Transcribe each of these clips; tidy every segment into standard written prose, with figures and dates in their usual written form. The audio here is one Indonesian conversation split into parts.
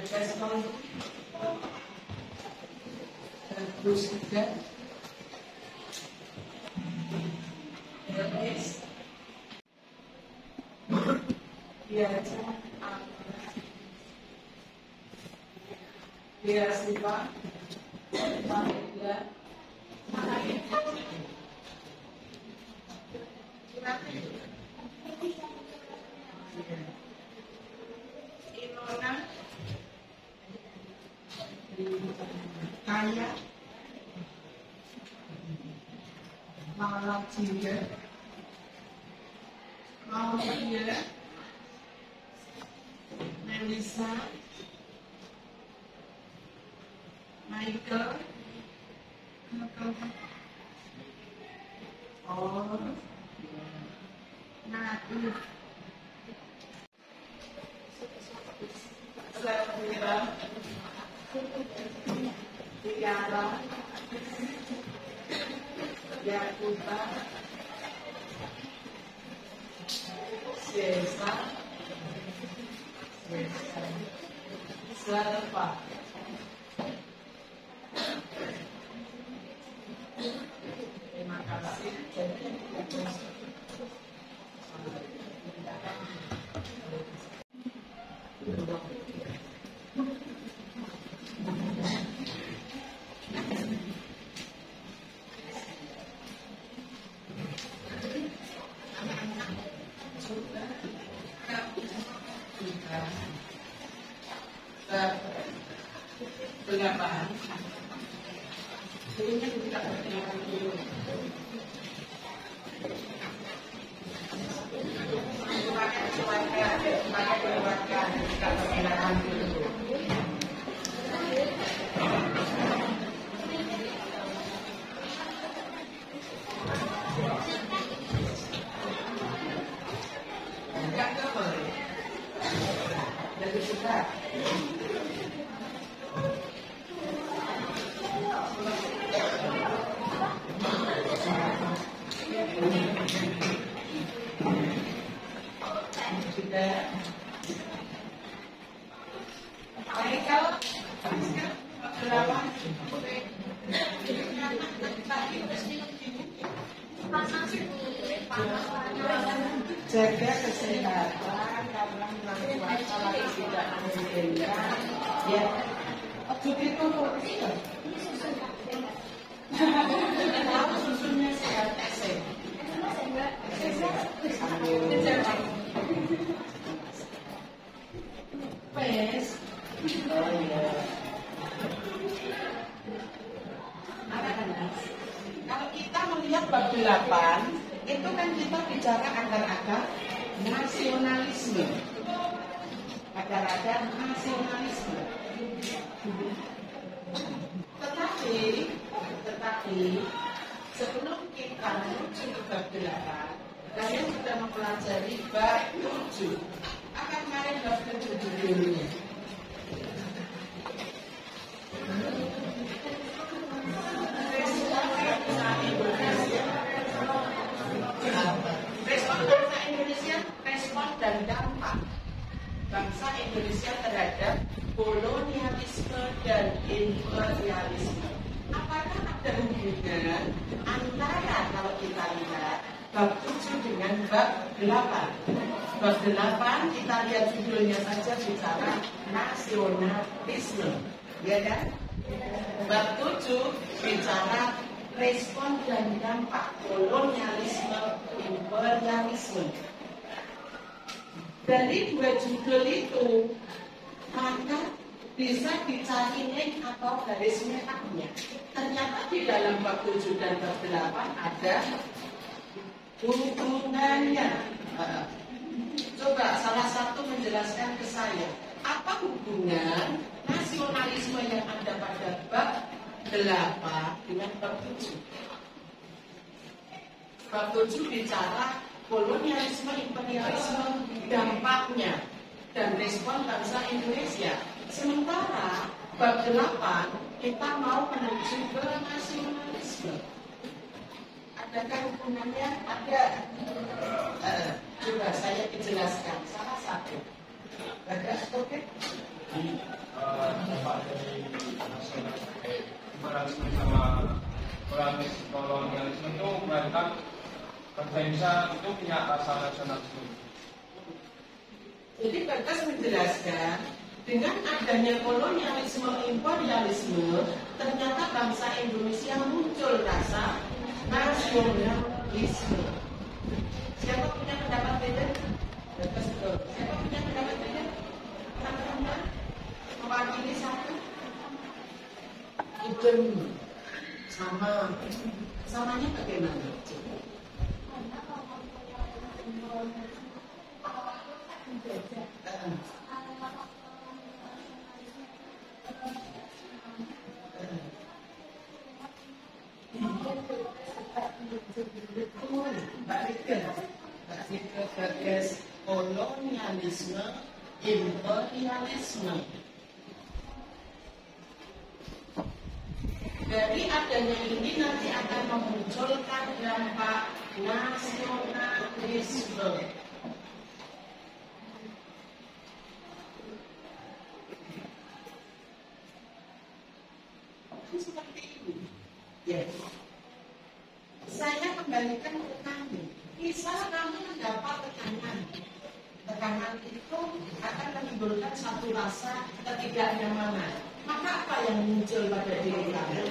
respon terus juga biar sifat Inona kaya malam juga mau dia Melissa Michael oh Naif Safira Tiara Yakuba Sesa Selapa terima kasih. Pengapahan jadinya kita perkenalkan dulu pakai keluarga kita perkenalkan dulu enggak boleh jadi sudah jaga kesehatan karena puasa lagi tidak memungkinkan ya begitu susunya sehat pes kalau kita melihat bab 8 itu kan kita bicara agar-agar nasionalisme, agar-agar nasionalisme. Tetapi sebelum kita menuju ke bab 8, kalian sudah mempelajari bab 7. Akan kalian bab 7 judulnya. Respon bangsa Indonesia, respon dan dampak bangsa Indonesia terhadap kolonialisme dan imperialisme. Apakah ada hubungan antara kalau kita lihat bab 7 dengan bab 8? Bab 8 kita lihat judulnya saja bicara nasionalisme, ya kan? Bab 7 bicara respon dan dampak kolonialisme imperialisme. Dari dua judul itu maka bisa dicari link atau garis merahnya. Ternyata di dalam bab 7 dan bab 8 ada hubungannya. Coba salah satu menjelaskan ke saya, apa hubungan nasionalisme yang ada pada bab 8 dengan bab 7? Bab 7 bicara kolonialisme, imperialisme, dampaknya dan respon bangsa Indonesia. Sementara bab 8 kita mau menuju ke nasionalisme. Adakah hubungannya? Ada. Coba saya jelaskan salah satu. Ada, oke? dampak dari nasional liberalisme sama kolonialisme itu melahirkan bangsa Indonesia itu punya rasa nasionalisme. Jadi Bagas menjelaskan dengan adanya kolonialisme imperialisme ternyata bangsa Indonesia muncul rasa nasionalisme. Siapa punya pendapat beda? Bagas betul. Siapa punya pendapat beda? Teman-teman mewakili satu. Idem sama. Samanya bagaimana? Mbak Rika Bagas, kolonialisme, imperialisme. Dari adanya ini nanti akan memunculkan dampak nasionalisme. Seperti ini. Ya. Saya kembalikan ke kamu. Misal kamu mendapat tekanan. Tekanan itu akan menimbulkan satu rasa ketidaknyamanan. Maka apa yang muncul pada diri kamu?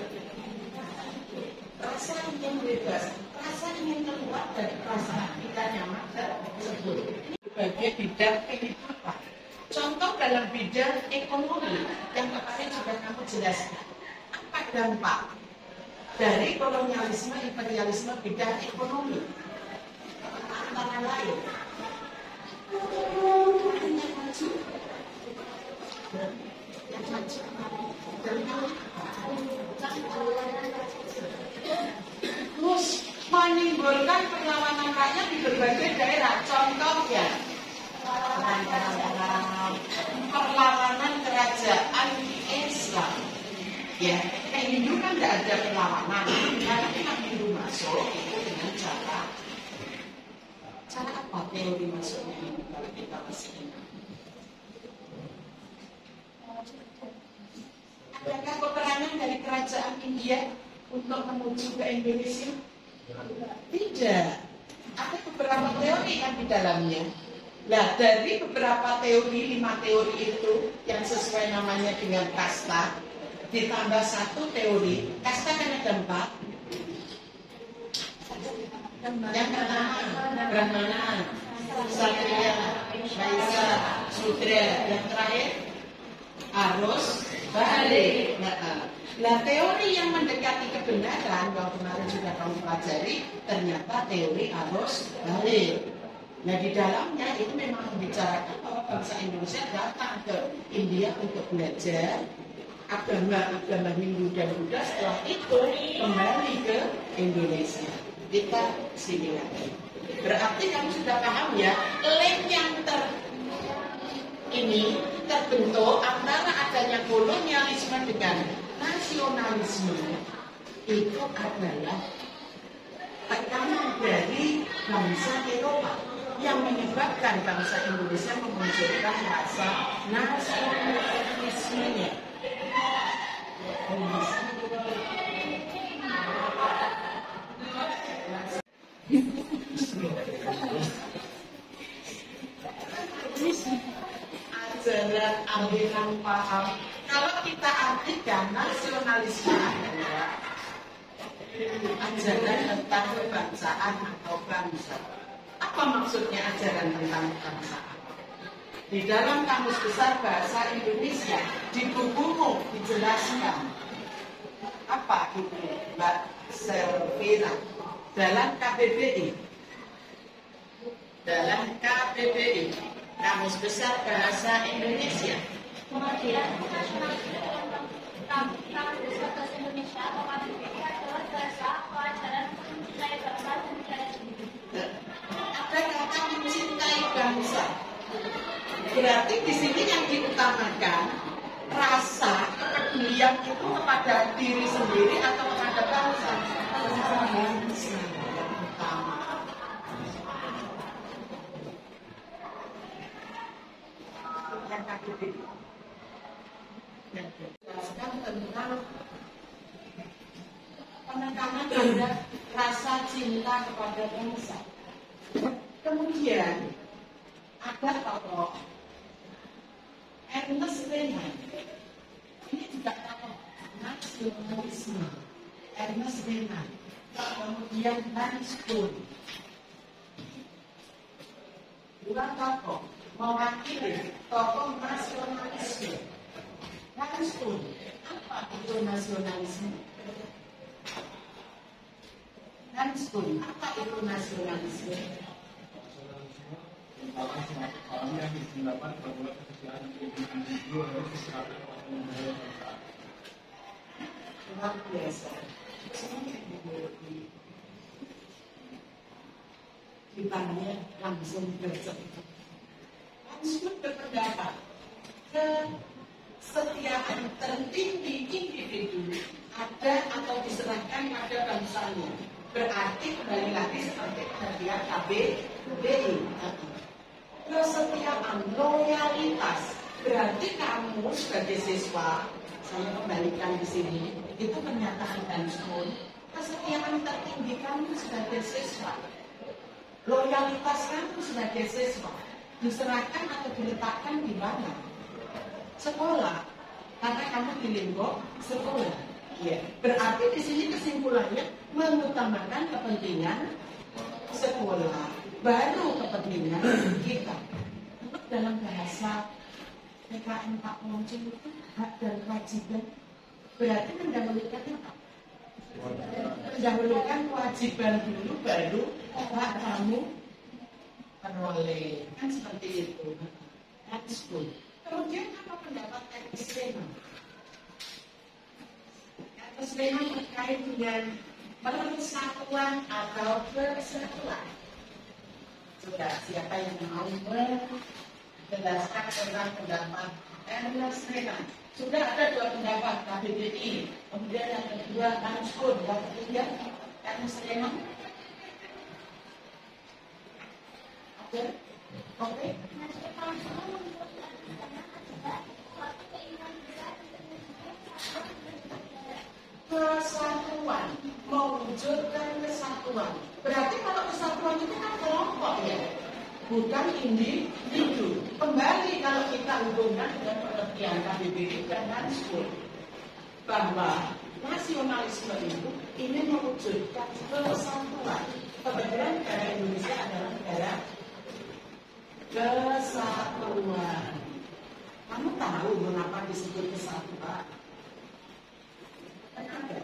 Rasa ingin bebas, rasa ingin keluar dari perasaan tidak nyaman tersebut. Ini sebagai bidang kehidupan. Contoh dalam bidang ekonomi yang kemarin sudah kamu jelaskan. Apa dampak dari kolonialisme imperialisme bidang ekonomi? Antara lain yang maju, terus menimbulkan perlawanan rakyat di berbagai daerah. Contohnya perlawanan kerajaan Islam. Ya, kayak Hindu kan tidak ada perlawanan. Karena kita Hindu masuk itu dengan cara apa teori masuknya ini kalau kita masih ingat? Adakah peperangan dari kerajaan India untuk menuju ke Indonesia? Tidak. Ada beberapa teori kan di dalamnya. Nah, dari beberapa teori, 5 teori itu yang sesuai namanya dengan kasta, ditambah 1 teori, kasta kan ada 4. Yang pertama, Brahmana, Ksatria, Vaisya, Sudra. Yang terakhir, arus balik. Nah, teori yang mendekati kebenaran yang kemarin sudah kamu pelajari ternyata teori arus balik. Nah, di dalamnya itu memang membicarakan bahwa bangsa Indonesia datang ke India untuk belajar agama Hindu dan Buddha, setelah itu kembali ke Indonesia. Kita sini lagi. Berarti kamu sudah paham ya, link yang ini terbentuk antara adanya kolonialisme dengan nasionalisme itu adalah tekanan dari bangsa Eropa yang menyebabkan bangsa Indonesia memunculkan rasa nasionalismenya. Ajaran aliran paham. Kalau kita artikan nasionalisme adalah ajaran tentang kebangsaan atau bangsa. Apa maksudnya ajaran tentang kebangsaan? Di dalam Kamus Besar Bahasa Indonesia di bukumu dijelaskan apa itu Mbak Selvira dalam KBBI. Dalam KBBI, Kamus Besar Bahasa Indonesia. Kemudian Kamus Besar Bahasa Indonesia atau KBBI adalah bahasa pelajaran mencintai bangsa dan negara sendiri. Ada kata mencintai bangsa. Berarti di sini yang diutamakan rasa kepedulian itu kepada diri sendiri atau kepada bangsa. Bangsa yang utama. Yang KBBI. menjelaskan tentang penekanan pada rasa cinta kepada bangsa. Kemudian ada tokoh Ernest Renan. Ini juga tokoh nasionalisme. Ernest Renan. Kemudian Hans Kuhn. Dua tokoh mewakili tokoh nasionalisme. Hans Kuhn, apa itu nasionalisme? Hans Kuhn, apa itu nasionalisme? Kami yang berpendapat bahwa kesejahteraan individu harus diserahkan kepada negara dan bangsa. Luar biasa. Ditanya langsung bercerita. Hans Kuhn berpendapat kesetiaan tertinggi individu ada atau diserahkan pada bangsanya. Berarti kembali lagi seperti pengertian KBBI. Kesetiaan, loyalitas. Berarti kamu sebagai siswa, saya kembalikan di sini, itu pernyataan Hans Kuhn. Kesetiaan tertinggi kamu sebagai siswa, loyalitas kamu sebagai siswa diserahkan atau diletakkan di mana? Sekolah, karena kamu di lingkup sekolah. Ya, berarti di sini kesimpulannya mengutamakan kepentingan sekolah, baru kepentingan kita. Dalam bahasa PKN Pak Moncing itu hak dan kewajiban, berarti mendahulukan apa? Mendahulukan kewajiban dulu, baru hak kamu peroleh. Kan seperti itu. That's good. Kemudian apa pendapat Ernest Renan? Ernest Renan terkait dengan persatuan atau persatuan. Sudah, siapa yang mau menjelaskan tentang pendapat Ernest Renan? Sudah ada dua pendapat KBBI, kemudian yang kedua Hans Kuhn, yang ketiga Ernest Renan. Oke? Kesatuan, mewujudkan kesatuan. Berarti kalau kesatuan itu kan kelompok ya, bukan individu. Kembali kalau kita hubungkan dengan pengertian KBBI dan Hans Kuhn, bahwa nasionalisme itu ingin mewujudkan kesatuan. Kebetulan negara Indonesia adalah negara kesatuan. Kamu tahu mengapa disebut kesatuan? Ada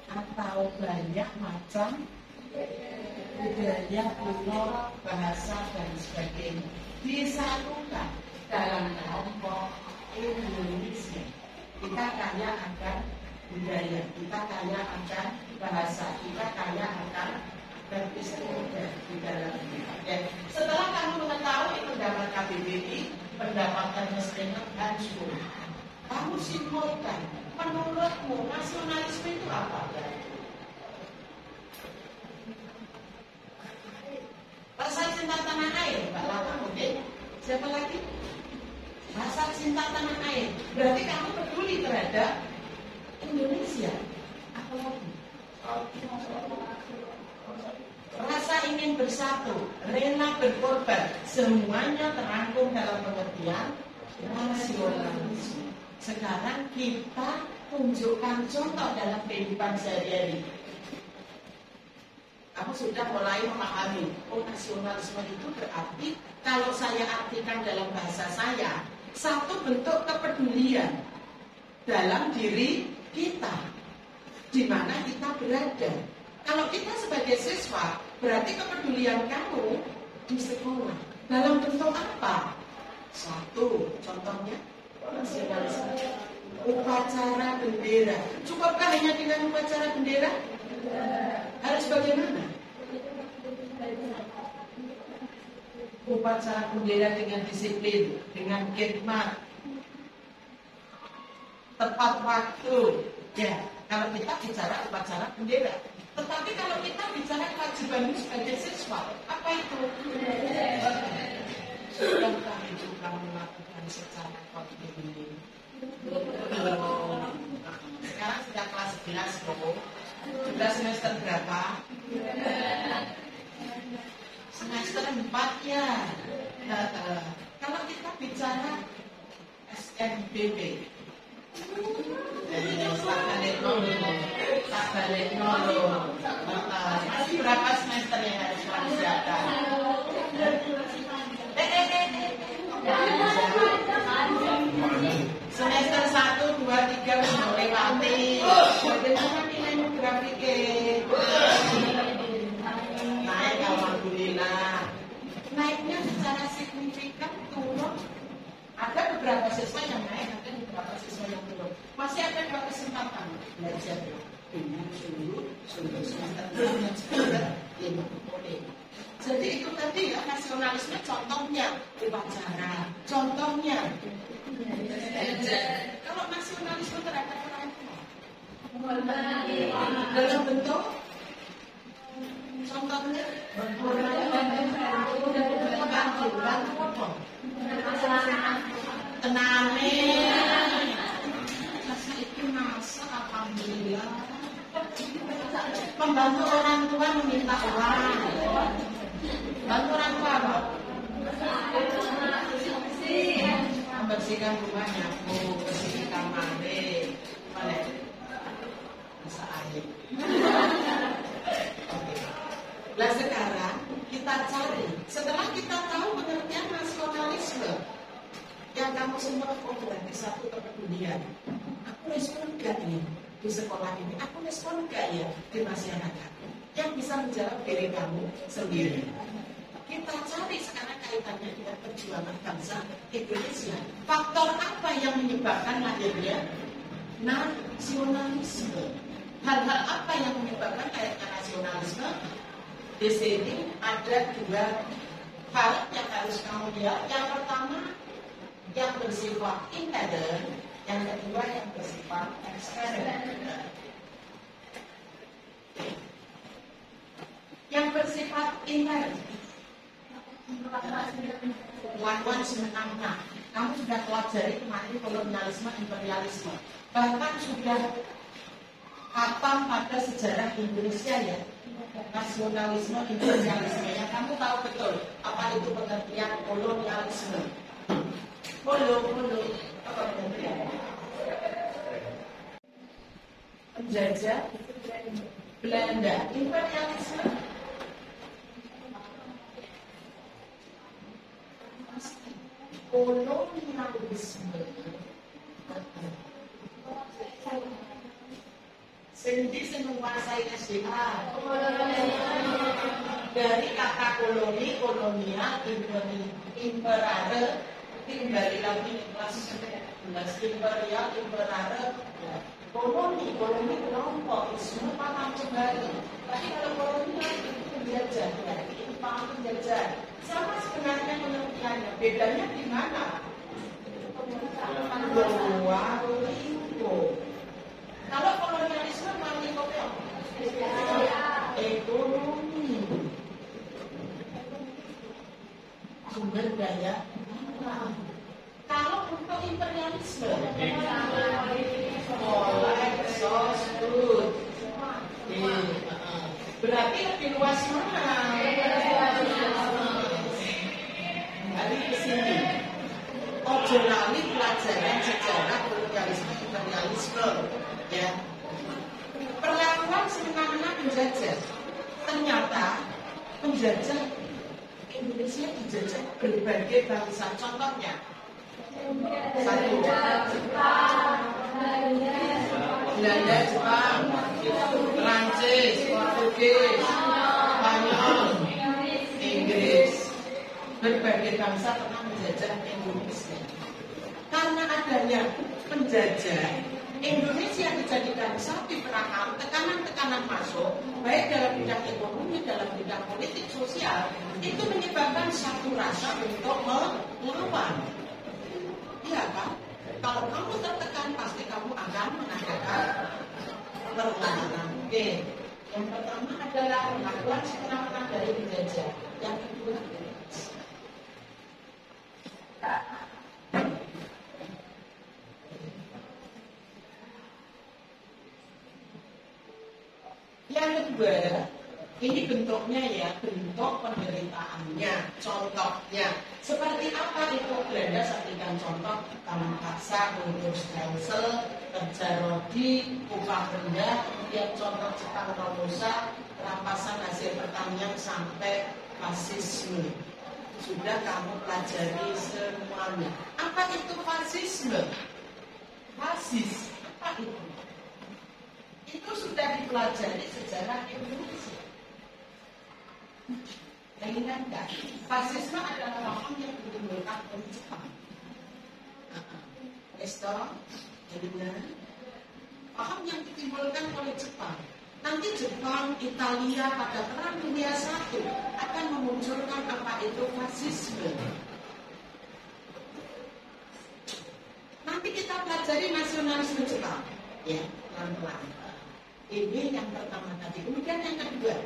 atau banyak macam budaya, pulau, bahasa dan sebagainya disatukan dalam kelompok Indonesia. Kita kaya akan budaya, kita kaya akan bahasa, kita kaya akan beristimewa di dalam kita. Setelah kamu mengetahui pendapat KBBI, pendapat Ernest Renan, Hans Kuhn, kamu simpulkan, menurutmu nasionalisme itu apa? Rasa cinta tanah air, Mbak Lata mungkin. Siapa lagi? Rasa cinta tanah air. Berarti kamu peduli terhadap Indonesia. Apa lagi? Rasa ingin bersatu, rela berkorban, semuanya terangkum dalam pengertian nasionalisme. Sekarang kita tunjukkan contoh dalam kehidupan sehari-hari. Kamu sudah mulai memahami, oh nasionalisme itu berarti kalau saya artikan dalam bahasa saya, satu bentuk kepedulian dalam diri kita, di mana kita berada. Kalau kita sebagai siswa, berarti kepedulian kamu di sekolah. Dalam bentuk apa? Satu, contohnya nasionalisme. Upacara bendera. Cukupkah hanya dengan upacara bendera? Harus bagaimana? Upacara bendera dengan disiplin, dengan khidmat, tepat waktu. Ya, kalau kita bicara upacara bendera. Tetapi kalau kita bicara kewajiban sebagai siswa, apa itu? Sudah kami juga melakukan secara kontinu. Sekarang sudah kelas 11 bro. Sudah semester berapa? Semester 4 ya. Kalau kita bicara SMBB, tak balik nol. Masih berapa semester yang harus kamu siapkan? Semester 1, 2, 3 sudah lewati. Bagaimana nilaimu grafiknya? Naik, alhamdulillah. Naiknya secara signifikan turun. Ada beberapa siswa yang naik, ada beberapa siswa yang turun. Masih ada 2 kesempatan belajar. Sungguh semester 6 dan semester 5 boleh. Jadi itu tadi ya, nasionalisme contohnya upacara, contohnya. Kalau nasionalisme terhadap orang tua dalam bentuk contohnya tenane masa itu masa alhamdulillah membantu orang tua meminta uang. Bantu orang tua apa? Membersihkan rumahnya, bersihkan kamar deh, boleh masa air. Nah sekarang kita cari, setelah kita tahu pengertian nasionalisme, yang kamu semua berarti satu kepedulian. Aku respon gak nih di sekolah ini? Aku respon gak ya di masyarakat? Yang bisa menjawab diri kamu sendiri. Kita cari sekarang kaitannya dengan perjuangan bangsa Indonesia. Faktor apa yang menyebabkan lahirnya nasionalisme? Hal-hal apa yang menyebabkan lahirnya nasionalisme? Di sini ada 2 hal yang harus kamu lihat. Yang pertama yang bersifat intern, yang kedua yang bersifat ekstern. Yang bersifat intern, Wan semenangnya. Kamu sudah pelajari kemarin kolonialisme, imperialisme. Bahkan sudah hafal pada sejarah Indonesia ya. Nasionalisme, imperialisme. Yang kamu tahu betul apa itu pengertian kolonialisme. Apa pengertian? Penjajah Belanda, imperialisme. Kolonialisme. Sendi menguasai SDA. Dari kata koloni, kolonial, imperare, kembali lagi kelas 11 imperial, imperare. Koloni kelompok, semua paham kembali. Tapi kalau kolonial itu penjajah, berarti itu paham penjajah. Sama sebenarnya pengertiannya, bedanya di mana? Kalau kolonialisme malingo ekonomi, sumber daya alam. Kalau untuk imperialisme, berarti lebih luas mana? Dari kesini, ojo lali pelajaran sejarah kolonialisme imperialisme, ya. Perlakuan semena-mena penjajah. Ternyata penjajah Indonesia dijajah berbagai bangsa. Contohnya, satu, Belanda, Jepang, Prancis, Portugis, Spanyol, Inggris. Berbagai bangsa pernah menjajah Indonesia. Karena adanya penjajah, Indonesia dijadikan sapi peraham, tekanan-tekanan masuk, baik dalam bidang ekonomi, dalam bidang politik, sosial, itu menyebabkan satu rasa untuk melawan. Iya kan? Kalau kamu tertekan, pasti kamu akan mengadakan perlawanan. Oke. Yang pertama adalah pengakuan semena-mena dari penjajah. Yang kedua, Yang kedua, ini bentuknya ya, bentuk penderitaannya, contohnya. Seperti apa itu? Belanda sampaikan contoh, tanam paksa, untuk stelsel, kerja rodi, upah rendah, kemudian contoh Jepang Romusa, rampasan hasil pertanian sampai fasisme. Sudah kamu pelajari semuanya. Apa itu fasisme? Fasis, apa itu? Itu sudah dipelajari sejarah Indonesia. Ingat nggak? Fasisme adalah paham yang ditimbulkan oleh Jepang. Esto, jadinya paham yang ditimbulkan oleh Jepang. Nanti Jepang, Italia pada Perang Dunia I akan memunculkan apa itu fasisme. Nanti kita pelajari nasionalisme Jepang, ya, pelan-pelan. Ini yang pertama tadi. Kemudian yang kedua,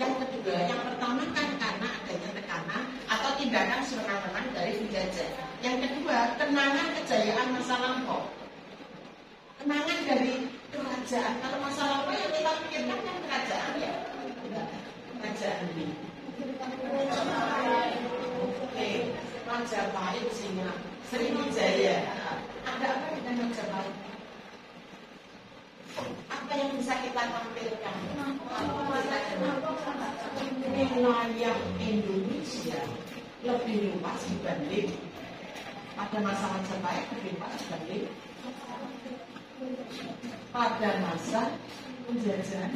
yang pertama kan karena adanya tekanan atau tindakan semena-mena dari penjajah. Yang kedua, kenangan kejayaan masa lampau. Kenangan dari kerajaan. Kalau masa lampau yang kita pikirkan kan kerajaan ya, kerajaan ini. Oke, Majapahit, Singa, Sriwijaya. Ada apa dengan Majapahit? Apa yang bisa kita tampilkan? Wilayah Indonesia lebih luas dibanding pada masa Majapahit, lebih luas dibanding pada masa penjajahan.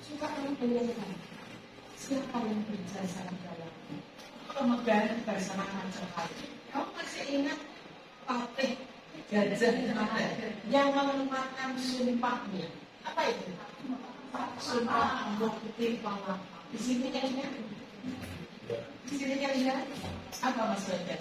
Coba kamu bayangkan, siapa yang berjasa dalam pemegang bersama Majapahit? Kamu masih ingat Patih Gajah Mada yang menempatkan sumpahnya? Apa itu? Sumpah Bukti Pala. Di sini kan lihat? Di sini kan lihat? Apa maksudnya?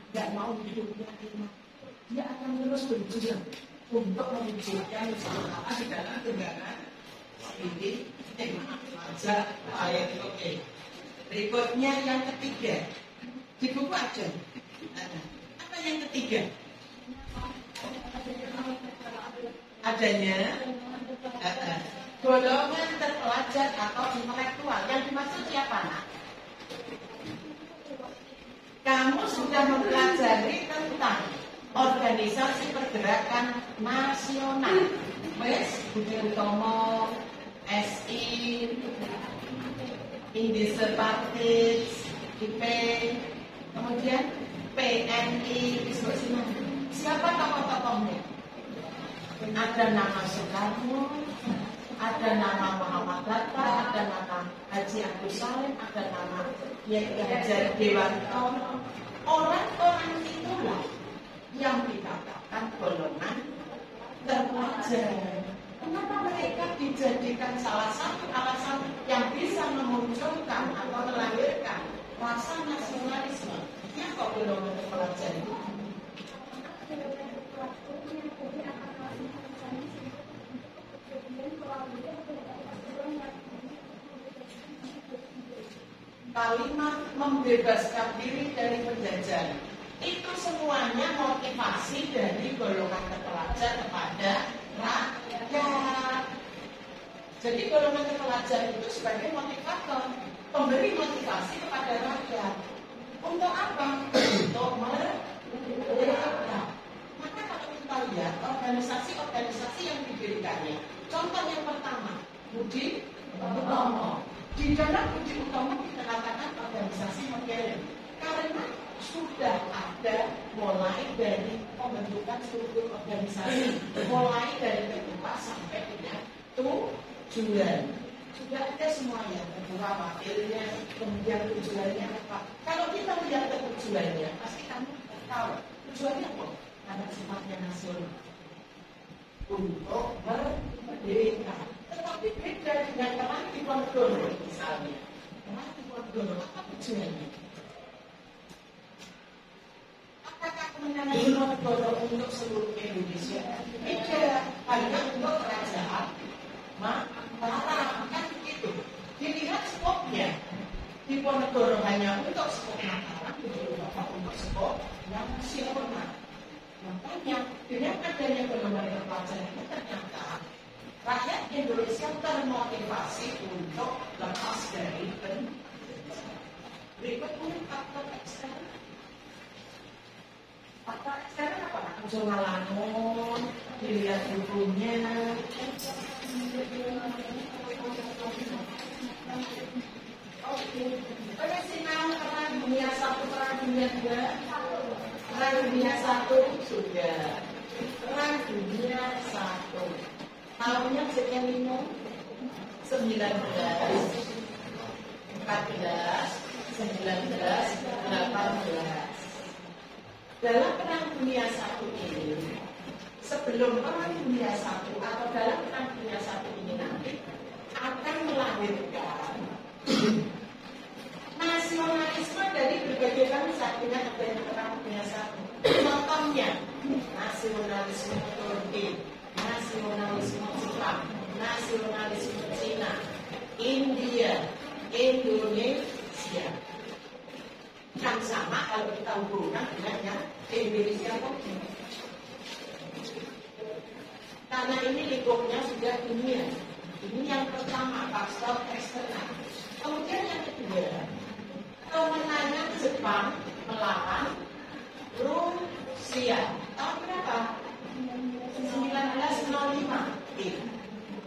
Tidak mau hidupnya enak. Dia akan terus berjuang untuk mewujudkan usaha di dalam tunggangan ini. Aja ayat oke. Berikutnya yang ketiga di buku ada. Apa yang ketiga? Adanya golongan terpelajar atau intelektual. Yang dimaksud siapa, nak? Kamu sudah mempelajari tentang organisasi pergerakan nasional. Wes, Budi Utomo, SI, Indise Partis, IP, kemudian PNI, siapa tokoh-tokohnya? Ada nama Soekarno, ada nama Muhammad Hatta, ada nama Haji Agus Salim, ada nama Kiai Hajar Dewanto. Orang-orang itulah yang dikatakan golongan terpelajar. Kenapa mereka dijadikan salah satu alasan yang bisa memunculkan atau melahirkan rasa nasionalisme? Ya kok golongan terpelajar itu? Kalimat membebaskan diri dari penjajahan itu semuanya motivasi dari golongan terpelajar kepada rakyat. Jadi golongan terpelajar itu sebagai motivator, pemberi motivasi kepada rakyat. Untuk apa? Untuk merdeka. Maka kalau kita lihat organisasi-organisasi yang didirikannya, contoh yang pertama, Budi Utomo. Di dalam Budi Utomo kita katakan organisasi modern karena sudah ada mulai dari pembentukan struktur organisasi, mulai dari ketua sampai dengan tujuan. Sudah ada semuanya, ketua, wakilnya, kemudian tujuannya apa. Kalau kita lihat ke tujuannya, pasti kamu tahu tujuannya apa? Karena sifatnya nasional untuk merdeka. Tetapi beda dengan Kelantan Diponegoro misalnya. Kelantan Diponegoro apa tujuannya? Apakah kemenangan Diponegoro untuk seluruh Indonesia? Tidak, hanya untuk kerajaan Mataram. Kan begitu. Di skopnya Diponegoro hanya untuk skop Mataram, Bapak untuk skop yang nasional. Makanya dengan adanya pengembangan terpelajaran ini ternyata rakyat Indonesia termotivasi untuk lepas dari pendidikan. Berikutnya faktor eksternal. Faktor eksternal apa? Muncul ngalamun, dilihat bukunya, Pada sinau Perang Dunia I, Perang Dunia II, Perang Dunia I sudah, Perang Dunia I. Tahunnya sekian minum 19, 14, 19, 18. Dalam Perang Dunia I ini, sebelum Perang Dunia I atau dalam Perang Dunia I ini nanti akan melahirkan nasionalisme dari berbagai bangsa dengan adanya Perang Dunia I. Contohnya nasionalisme Turki, nasionalisme Jepang, nasionalisme Cina, India, Indonesia. Kan sama kalau kita hubungkan dengan yang Indonesia tadi. Karena ini lingkupnya sudah dunia. Ini yang pertama, faktor eksternal. Kemudian yang kedua, kemenangan Jepang melawan Rusia. Tahun berapa? 1905.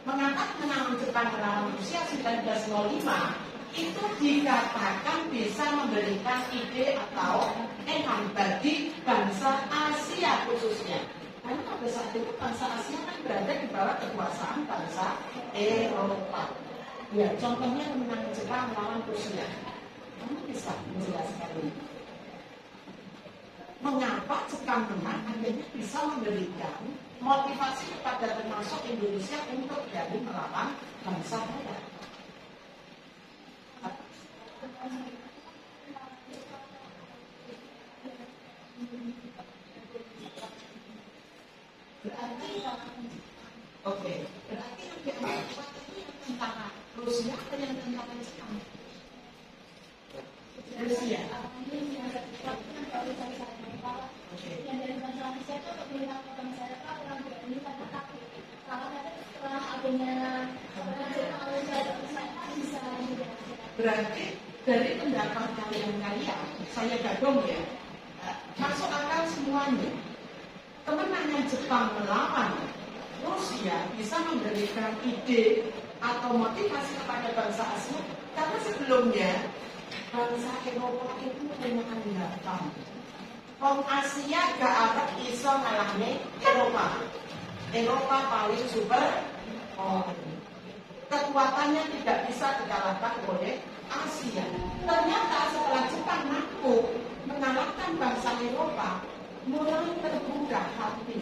Mengapa kemenangan Jepang melawan Rusia 1905 itu dikatakan bisa memberikan ide atau eman bagi bangsa Asia khususnya. Karena pada saat itu bangsa Asia kan berada di bawah kekuasaan bangsa Eropa. Ya, contohnya kemenangan Jepang melawan Rusia. Kamu bisa menjelaskan ini? Mengapa Jepang menang akhirnya bisa memberikan motivasi kepada termasuk Indonesia untuk jadi melawan bangsa Barat? Berarti yang diambil itu yang tentara Rusia atau yang tentara Jepang? Rusia. Yang dari bangsa Indonesia itu untuk melihat bangsa Jepang kurang berani karena takut. Kalau nanti setelah adanya Jepang bisa berarti dari pendapat kalian saya gabung ya, masuk akal semuanya. Kemenangan Jepang melawan Rusia bisa memberikan ide atau motivasi kepada bangsa Asia karena sebelumnya bangsa Eropa itu punya anggapan Wong Asia gak akan bisa ngalahnya Eropa paling super kekuatannya tidak bisa dikalahkan oleh Asia. Ternyata setelah Jepang mampu mengalahkan bangsa Eropa, mulai terbuka hati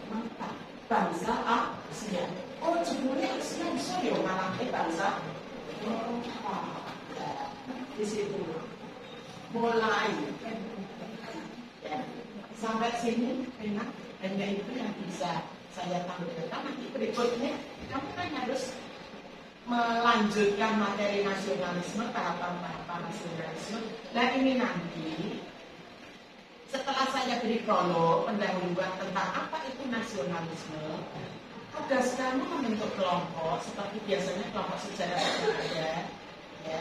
mata bangsa Asia. Oh, jebule Asia bisa ya ngalahkan bangsa Eropa. Di situ mulai sampai sini enak, hanya itu yang bisa saya tampilkan. Nanti berikutnya kamu kan harus melanjutkan materi nasionalisme, tahapan-tahapan nasionalisme. Nah ini nanti setelah saya beri prolog pendahuluan tentang apa itu nasionalisme, tugas kamu membentuk kelompok seperti biasanya kelompok sejarah ada. Ya,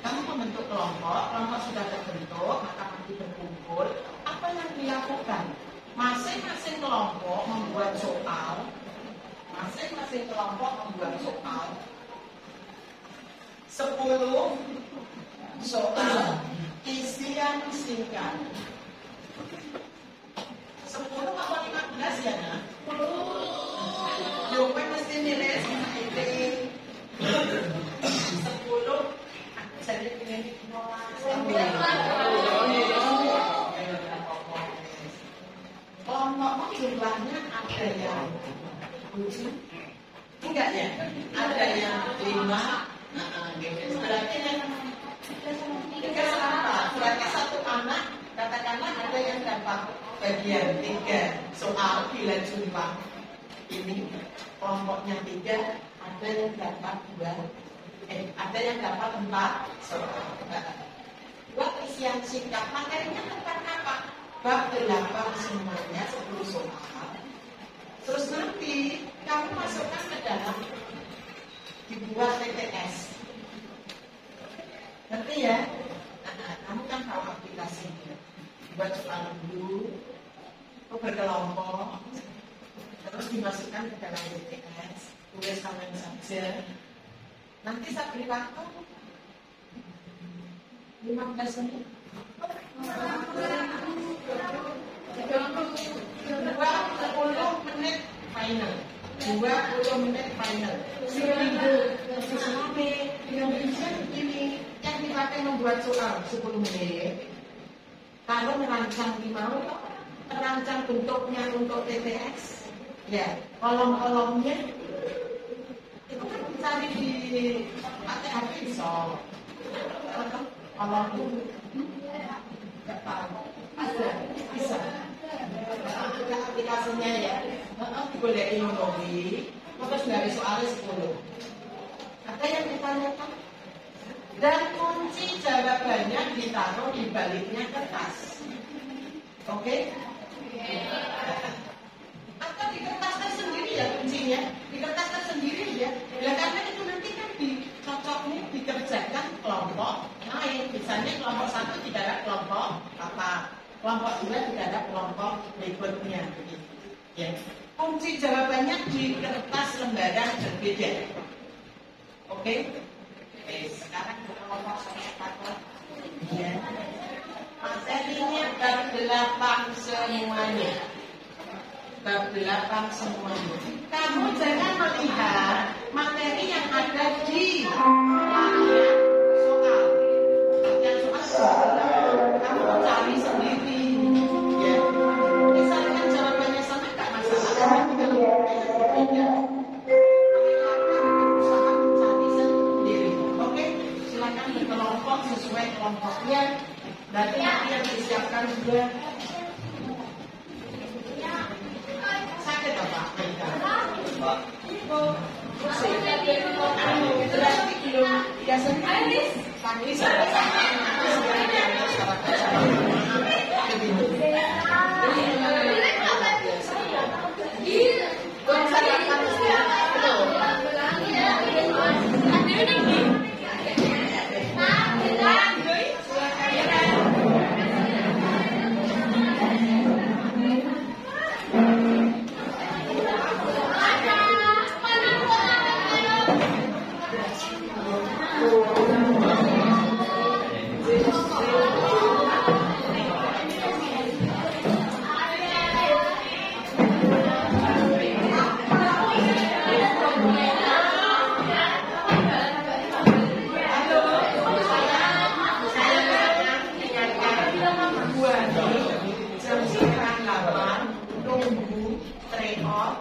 kamu membentuk kelompok sudah terbentuk, maka nanti berkumpul. Apa yang dilakukan? Masing-masing kelompok membuat soal. 10 soal isian singkat. 10 apa 15 ya? Nah? Yuk, mesti nilai itu 10. Jadi pengen kelompok jumlahnya ada yang 7, enggak ya? Ada yang 5. Berarti yang berarti satu anak katakanlah ada yang dapat bagian 3 soal bila jumlah ini kelompoknya 3, ada yang dapat 2. Ada yang dapat 4 soal. Buat isian singkat, materinya tentang apa? Bab 8 semuanya 10 soal. Terus nanti kamu masukkan ke dalam dibuat TTS. Ngerti ya? Kamu kan tahu aplikasinya. Buat soal dulu, berkelompok, terus dimasukkan ke dalam TTS. Tulis tangan saja. Nanti saya beri waktu 15 menit. 20 menit final. 20 menit final. Seminggu selama Indonesia ini yang dipakai membuat soal 10 menit. Kalau merancang mau, merancang bentuknya untuk TTS, ya kolom-kolomnya itu kan cari di pakai HP bisa. Kolom itu nggak tahu, ada bisa. Ada aplikasinya ya. Boleh inomobi, terus dari soalnya 10. Ada yang ditanyakan? Dan kunci jawabannya ditaruh di baliknya kertas. Oke? Atau di kertasnya sendiri ya kuncinya. Di kertasnya sendiri ya. Ya karena itu nanti kan dicocoknya dikerjakan kelompok lain. Misalnya kelompok 1 tidak ada kelompok apa. Kelompok 2 tidak ada kelompok berikutnya. Ya. Kunci jawabannya di kertas lembaran berbeda. Oke? Sekarang kelompok 1 ya. Materinya bab 8 semuanya. Bab 8 semuanya. Kamu jangan melihat materi yang ada di layar soal. Yang soal kamu cari sendiri. Ya. Misalkan jawabannya sama nggak masalah. Karena kita berbeda. Berkelompok sesuai kelompoknya. Berarti nanti yang disiapkan juga sakit apa? Pak. Berarti belum biasanya panggil jam 9.08 nunggu tryout